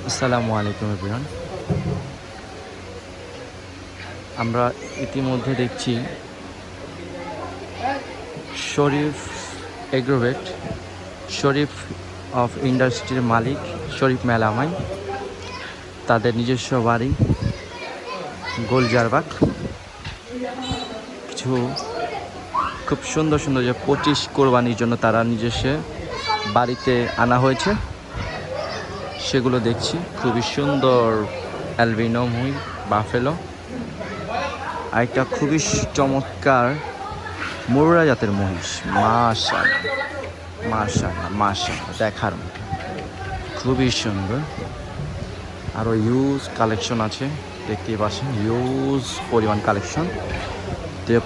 আসসালামু আলাইকুম এভরিওয়ান। আমরা ইতিমধ্যে দেখছি শরীফ এগ্রোভেট, শরীফ অফ ইন্ডাস্ট্রির মালিক শরীফ মেলামাই, তাদের নিজস্ব বাড়ি গোলজারবাগ। কিছু খুব সুন্দর সুন্দর যে 25 কোরবানির জন্য তারা নিজস্ব বাড়িতে আনা হয়েছে, সেগুলো দেখছি। খুবই সুন্দর অ্যালবিনো মহিষ, বাফেলো, আর একটা খুবই চমৎকার মুররা জাতের মহিষ। মাশাআল্লাহ মাশাআল্লাহ মাশাআল্লাহ, দেখার মতো, খুবই সুন্দর। আরও ইউজ কালেকশন আছে, দেখতেই পাচ্ছেন, ইউজ পরিমাণ কালেকশন।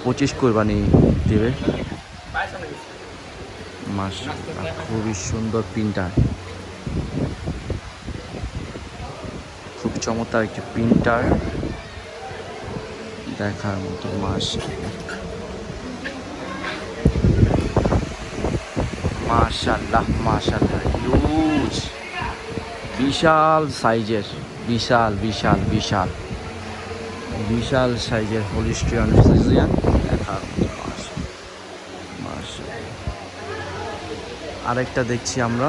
25 কোরবানি দেবে। মাশাআল্লাহ, খুবই সুন্দর প্রিন্টার, খুব চমৎকার একটি প্রিন্টার, দেখার মতো। মাশাআল্লাহ মাশাআল্লাহ মাশাআল্লাহ, ইউজ, বিশাল সাইজের, বিশাল বিশাল বিশাল বিশাল সাইজের হলিস্টিয়ান ফ্রিজিয়ান, দেখার মতো। মাশাআল্লাহ, আরেকটা দেখছি আমরা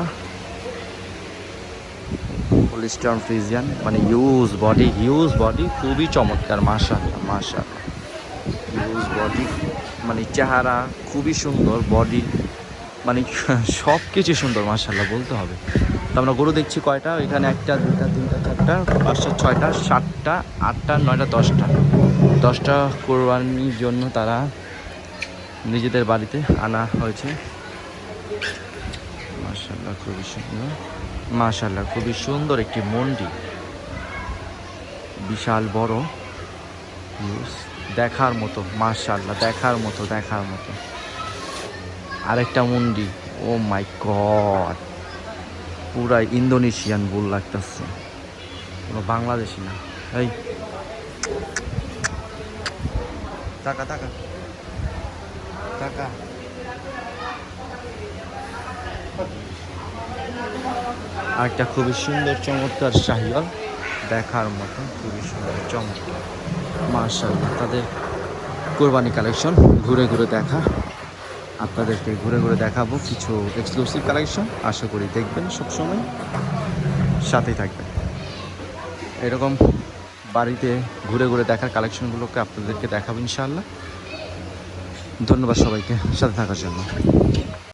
হলিস্টিয়ান ফ্রিজিয়ান, মানে হিউজ বডি, খুবই চমৎকার। মাশাআল্লাহ মাশাআল্লাহ, হিউজ বডি, মানে চেহারা খুবই সুন্দর, বডি মানে সব কিছু সুন্দর। মাশাআল্লাহ বলতে হবে। তো আমরা গরু দেখছি কয়টা, এখানে 1টা 2টা 3টা 4টা 5টা 6টা 7টা 8টা 9টা 10টা কোরবানির জন্য তারা নিজেদের বাড়িতে আনা হয়েছে। মাশাআল্লাহ খুবই সুন্দর, মাশাআল্লাহ খুবই সুন্দর একটি মন্ডি, বিশাল বড়, দেখার মতো। মাশাআল্লাহ, দেখার মতো, দেখার মতো। আরেকটা মন্ডি, ও মাই গড, পুরা ইন্দোনেশিয়ান বুল লাগতেছে, কোনো বাংলাদেশি না। এই টাকা টাকা টাকা, আরেকটা খুবই সুন্দর চমৎকার শাহিওয়াল, দেখার মতো, খুবই সুন্দর চমৎকার। মাশাআল্লাহ, তাদের কোরবানি কালেকশন ঘুরে ঘুরে দেখা, আপনাদেরকে ঘুরে ঘুরে দেখাবো কিছু এক্সক্লুসিভ কালেকশন। আশা করি দেখবেন, সবসময় সাথেই থাকবেন। এরকম বাড়িতে ঘুরে ঘুরে দেখার কালেকশনগুলোকে আপনাদেরকে দেখাবো ইনশাআল্লাহ। ধন্যবাদ সবাইকে সাথে থাকার জন্য।